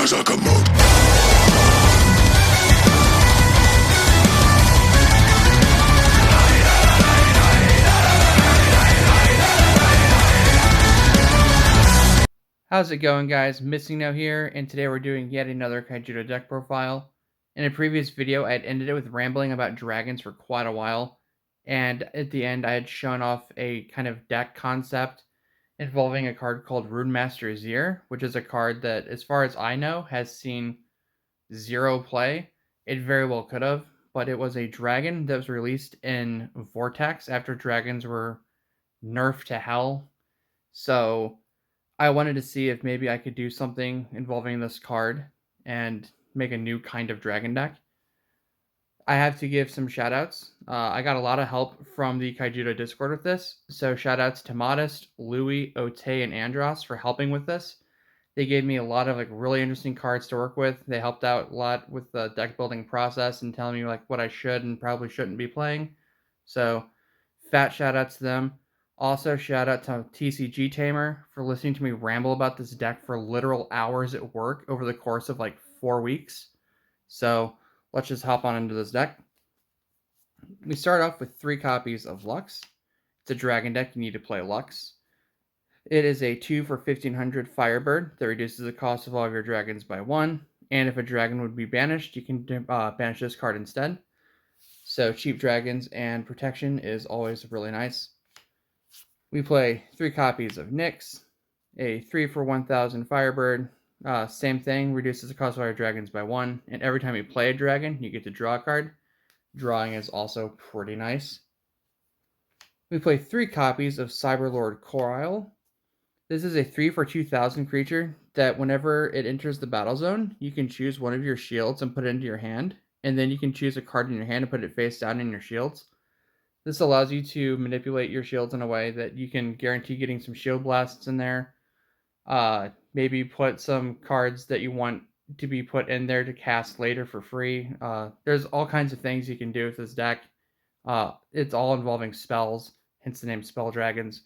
How's it going, guys? Missing Now here, and today we're doing yet another Kaijudo deck profile. In a previous video, I had ended it with rambling about dragons for quite a while, and at the end I had shown off a kind of deck concept involving a card called Rune Master Zyr, which is a card that, as far as I know, has seen zero play. It very well could have, but it was a dragon that was released in Vortex after dragons were nerfed to hell. So I wanted to see if maybe I could do something involving this card and make a new kind of dragon deck. I have to give some shoutouts. I got a lot of help from the Kaijudo Discord with this, so shoutouts to Modest, Louis, Ote, and Andros for helping with this. They gave me a lot of really interesting cards to work with. They helped out a lot with the deck building process and telling me what I should and probably shouldn't be playing. So fat shoutouts to them. Also, shout out to TCG Tamer for listening to me ramble about this deck for literal hours at work over the course of 4 weeks. So let's just hop on into this deck. We start off with 3 copies of Lux. It's a dragon deck. You need to play Lux. It is a 2 for 1500 Firebird that reduces the cost of all of your dragons by 1. And if a dragon would be banished, you can banish this card instead. So cheap dragons and protection is always really nice. We play 3 copies of Nyx, a 3 for 1000 Firebird. Same thing, reduces the cost of our dragons by 1. And every time you play a dragon, you get to draw a card. Drawing is also pretty nice. We play 3 copies of Cyberlord Corile. This is a 3 for 2000 creature that whenever it enters the battle zone, you can choose one of your shields and put it into your hand. And then you can choose a card in your hand and put it face down in your shields. This allows you to manipulate your shields in a way that you can guarantee getting some shield blasts in there. Maybe put some cards that you want to be put in there to cast later for free. There's all kinds of things you can do with this deck. It's all involving spells, hence the name Spell Dragons.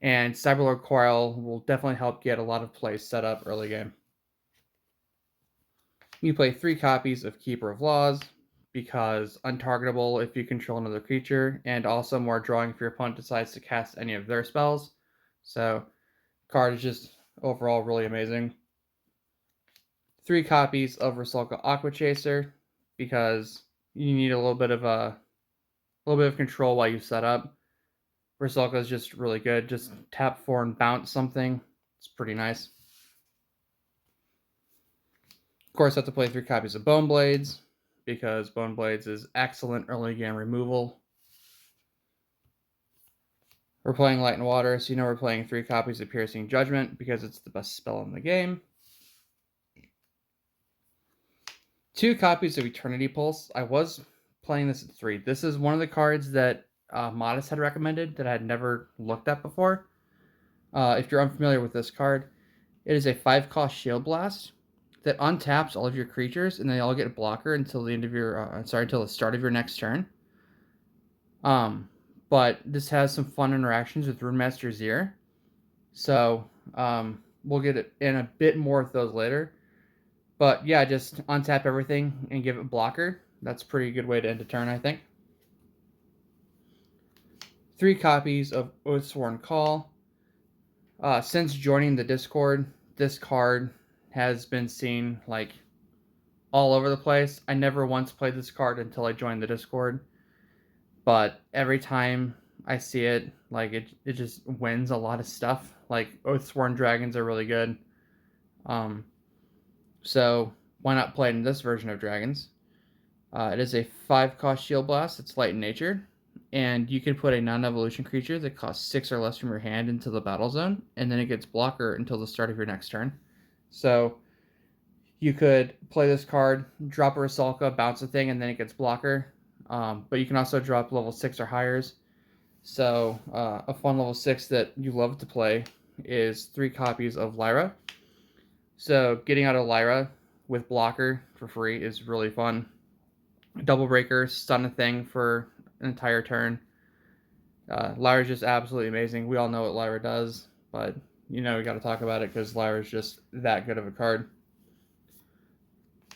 And Cyberlord Coil will definitely help get a lot of plays set up early game. You play 3 copies of Keeper of Laws, because untargetable if you control another creature, and also more drawing if your opponent decides to cast any of their spells. So, card is just overall really amazing. 3 copies of Rusalka Aqua Chaser, because you need a little bit of control while you set up. Rusalka is just really good. Just tap 4 and bounce something. It's pretty nice. Of course, I have to play 3 copies of Bone Blades, because Bone Blades is excellent early game removal. We're playing Light and Water, so we're playing 3 copies of Piercing Judgment, because it's the best spell in the game. 2 copies of Eternity Pulse. I was playing this at 3. This is one of the cards that Modest had recommended that I had never looked at before. If you're unfamiliar with this card, it is a 5-cost Shield Blast that untaps all of your creatures, and they all get a blocker until the end of your until the start of your next turn. But this has some fun interactions with Rune Master Zyr, so we'll get in a bit more of those later. But yeah, just untap everything and give it blocker. That's a pretty good way to end a turn, I think. 3 copies of Oathsworn Call. Since joining the Discord, this card has been seen all over the place. I never once played this card until I joined the Discord, but every time I see it, it just wins a lot of stuff. Oathsworn Dragons are really good. So why not play in this version of Dragons? It is a 5-cost Shield Blast. It's light in nature, and you can put a non-evolution creature that costs 6 or less from your hand into the battle zone, and then it gets blocker until the start of your next turn. So you could play this card, drop a Rusalka, bounce a thing, and then it gets blocker. But you can also drop level 6 or higher. So a fun level 6 that you love to play is 3 copies of Lyra. So getting out of Lyra with blocker for free is really fun. Double breaker, stun a thing for an entire turn. Lyra's just absolutely amazing. We all know what Lyra does, but we got to talk about it because Lyra's just that good of a card.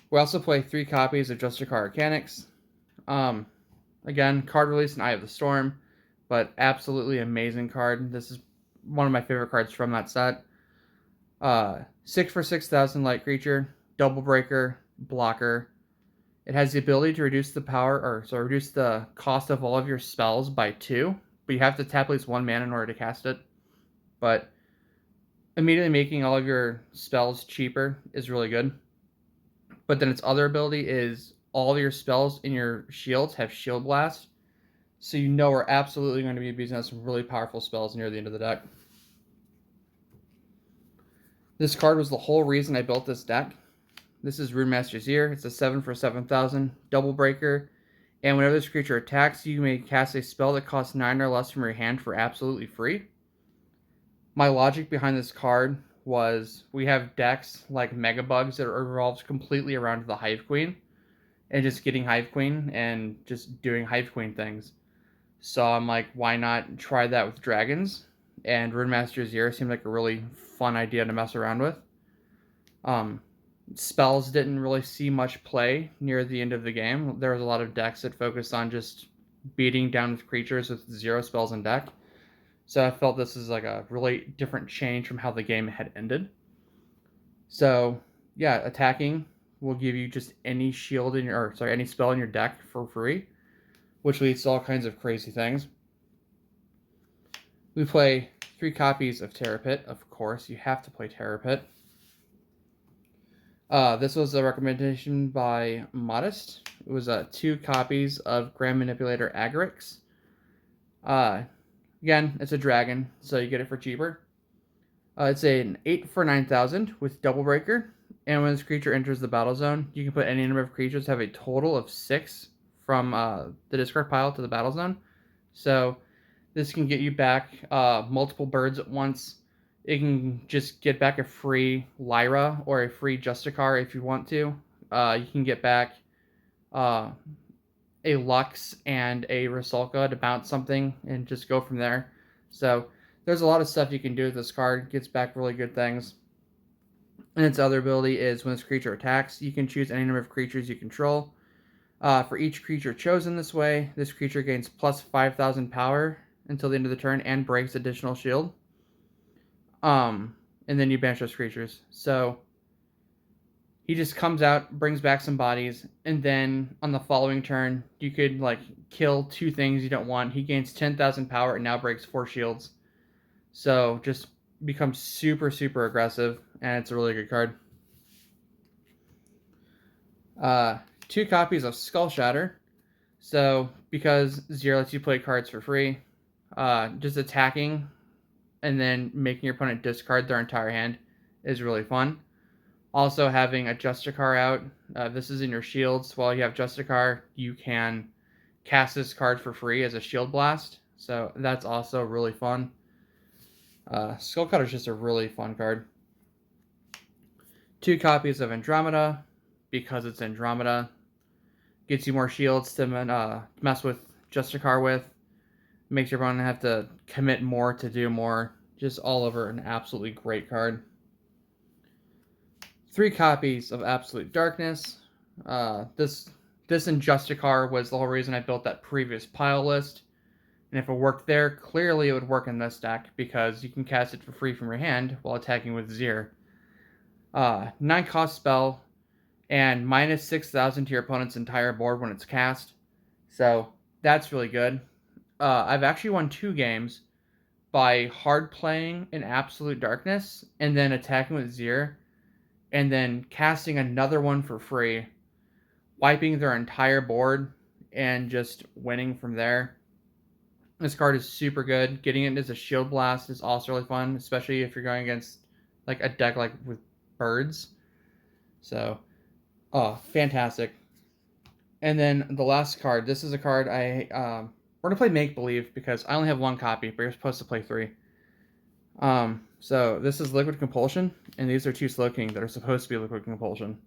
We also play 3 copies of Justicar Mechanics. Again, card release and Eye of the Storm, but absolutely amazing card. This is one of my favorite cards from that set. 6 for 6,000 light creature, double breaker, blocker. It has the ability to reduce the reduce the cost of all of your spells by 2, but you have to tap at least 1 mana in order to cast it. But immediately making all of your spells cheaper is really good. But then its other ability is all of your spells in your shields have Shield Blast, so you know we're absolutely going to be abusing some really powerful spells near the end of the deck. This card was the whole reason I built this deck. This is Rune Master Zyr. It's a 7 for 7,000 double breaker, and whenever this creature attacks, you may cast a spell that costs 9 or less from your hand for absolutely free. My logic behind this card was we have decks like Mega Bugs that revolves completely around the Hive Queen, and just getting Hive Queen and just doing Hive Queen things. So I'm like, why not try that with dragons? And Rune Master Zyr seemed like a really fun idea to mess around with. Spells didn't really see much play near the end of the game. There was a lot of decks that focused on just beating down with creatures with 0 spells in deck. So I felt this is like a really different change from how the game had ended. So yeah, attacking will give you just any shield in your, any spell in your deck for free, which leads to all kinds of crazy things. We play 3 copies of Terror Pit. Of course, you have to play Terror Pit. This was a recommendation by Modest. It was 2 copies of Grand Manipulator Agarix. Again, it's a dragon, so you get it for cheaper. It's an 8 for 9,000 with Double Breaker, and when this creature enters the battle zone, you can put any number of creatures have a total of 6 from the discard pile to the battle zone. So this can get you back multiple birds at once. It can just get back a free Lyra or a free Justicar if you want to. You can get back a Lux and a Rusalka to bounce something and just go from there. So there's a lot of stuff you can do with this card. It gets back really good things. And its other ability is when this creature attacks, you can choose any number of creatures you control. For each creature chosen this way, this creature gains plus 5,000 power until the end of the turn and breaks additional shield. And then you banish those creatures. So he just comes out, brings back some bodies, and then on the following turn, you could like kill 2 things you don't want. He gains 10,000 power and now breaks 4 shields. So just becomes super, super aggressive, and it's a really good card. 2 copies of Skull Shatter. So because Zyr lets you play cards for free, just attacking and then making your opponent discard their entire hand is really fun. Also having a Justicar out. This is in your shields. While you have Justicar, you can cast this card for free as a shield blast. So that's also really fun. Skullcutter is just a really fun card. 2 copies of Andromeda, because it's Andromeda. Gets you more shields to mess with Justicar with. Makes your opponent have to commit more to do more. Just all over an absolutely great card. 3 copies of Absolute Darkness. This and Justicar was the whole reason I built that previous pile list. And if it worked there, clearly it would work in this deck because you can cast it for free from your hand while attacking with Zyr. 9 cost spell and minus 6,000 to your opponent's entire board when it's cast. So that's really good. I've actually won 2 games by hard playing in Absolute Darkness and then attacking with Zyr and then casting another one for free, wiping their entire board and just winning from there. This card is super good. Getting it as a shield blast is also really fun, especially if you're going against like a deck like with birds. So, fantastic. And then the last card. This is a card we're gonna play Make Believe because I only have 1 copy, but you're supposed to play 3. So this is Liquid Compulsion, and these are 2 Slowking that are supposed to be Liquid Compulsion.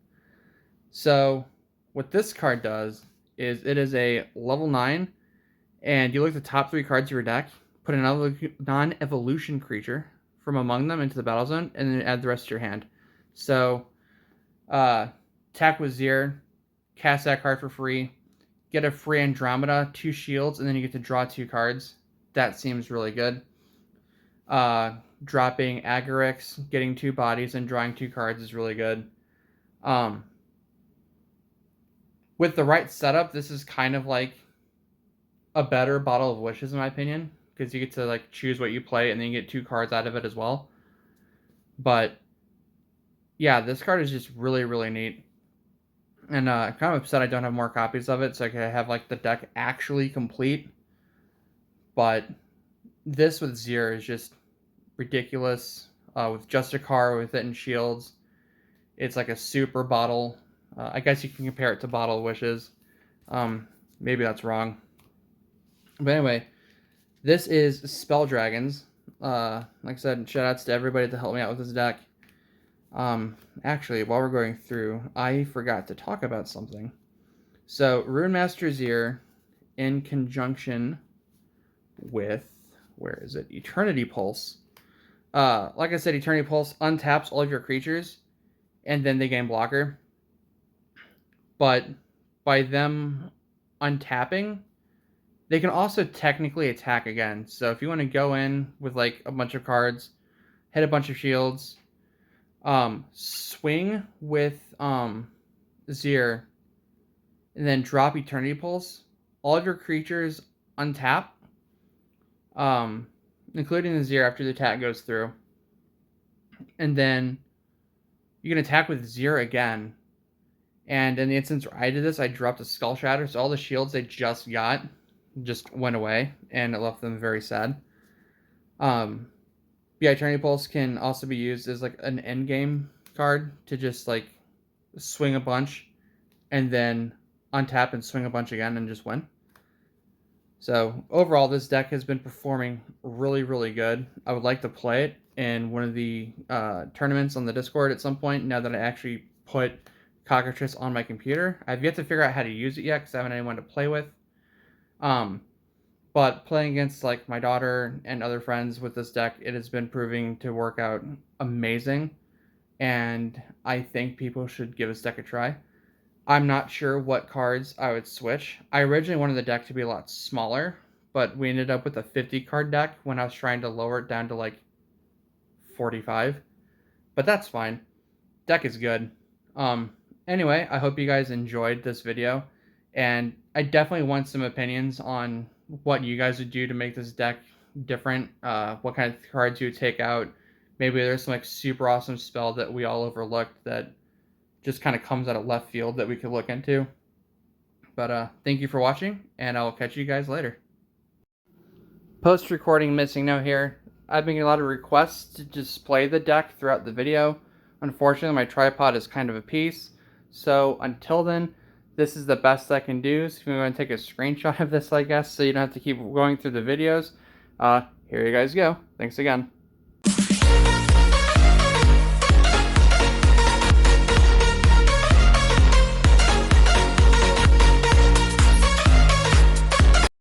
So what this card does is it is a level 9. And you look at the top 3 cards of your deck, put another non-evolution creature from among them into the battle zone, and then add the rest to your hand. So, 10 attack with Zyr, cast that card for free, get a free Andromeda, 2 shields, and then you get to draw 2 cards. That seems really good. Dropping Agarix, getting 2 bodies, and drawing 2 cards is really good. With the right setup, this is kind of like a better Bottle of Wishes, in my opinion, because you get to like choose what you play, and then you get 2 cards out of it as well. But yeah, this card is just really, really neat. And I'm kind of upset I don't have more copies of it, so I could have like the deck actually complete. But this with Zyr is just ridiculous. With just a card with it and shields, it's like a super bottle. I guess you can compare it to Bottle of Wishes. Maybe that's wrong. But anyway, this is Spell Dragons. Like I said, shout outs to everybody to help me out with this deck. Actually, while we're going through, I forgot to talk about something. So, Rune Master Zyr, in conjunction with, where is it? Eternity Pulse. Like I said, Eternity Pulse untaps all of your creatures, and then they gain blocker. But by them untapping, they can also technically attack again. So if you want to go in with like a bunch of cards, hit a bunch of shields, swing with Zyr, and then drop Eternity Pulse, all of your creatures untap, including the Zyr after the attack goes through. And then you can attack with Zyr again. And in the instance where I did this, I dropped a Skull Shatter, so all the shields they just got just went away, and it left them very sad. Yeah, Eternity Pulse can also be used as like an endgame card to just like swing a bunch and then untap and swing a bunch again and just win. So overall, this deck has been performing really, really good. I would like to play it in one of the tournaments on the Discord at some point, now that I actually put Cockatrice on my computer. I've yet to figure out how to use it yet because I haven't anyone to play with. But playing against like my daughter and other friends with this deck, it has been proving to work out amazing. And I think people should give this deck a try. I'm not sure what cards I would switch. I originally wanted the deck to be a lot smaller, but we ended up with a 50 card deck when I was trying to lower it down to like 45. But that's fine. Deck is good. Anyway, I hope you guys enjoyed this video, and I definitely want some opinions on what you guys would do to make this deck different, what kind of cards you would take out. Maybe there's some like super awesome spell that we all overlooked that just kind of comes out of left field that we could look into. But thank you for watching, and I'll catch you guys later. Post-recording missing note here. I've been getting a lot of requests to display the deck throughout the video. Unfortunately, my tripod is kind of a piece. So until then, this is the best I can do. So if you want to take a screenshot of this, I guess, so you don't have to keep going through the videos, here you guys go. Thanks again.